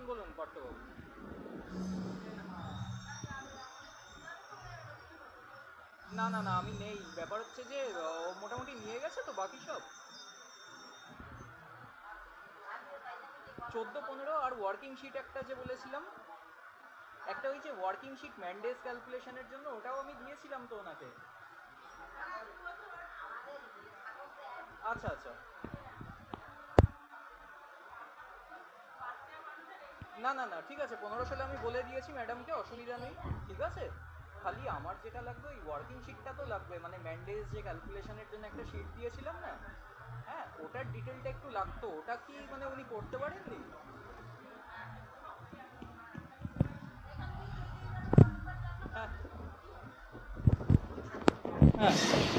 বলুন বলুন পার্থবাবু। না না না, আমি নেই। ব্যাপার হচ্ছে যে ও মোটামুটি নিয়ে গেছে তো বাকি সব 14-15, আর ওয়ার্কিং শিট একটা যে বলেছিলাম, একটা ওই যে ওয়ার্কিং শিট ম্যান্ডেজ ক্যালকুলেশনের জন্য, ওটাও আমি দিয়েছিলাম তো ওনাকে। আচ্ছা আচ্ছা। না না না, ঠিক আছে, 15 সালে আমি বলে দিয়েছি ম্যাডামকে, অসুবিধা নেই। ঠিক আছে, খালি আমার যেটা লাগবে ওই ওয়ার্কিং শিটটা তো লাগবে, মানে ম্যান্ডেজ যে ক্যালকুলেশনের জন্য একটা শিট দিয়েছিলাম না, হ্যাঁ ওটার ডিটেলটা একটু লাগতো। ওটা কি মানে উনি করতে পারেননি? হ্যাঁ হ্যাঁ।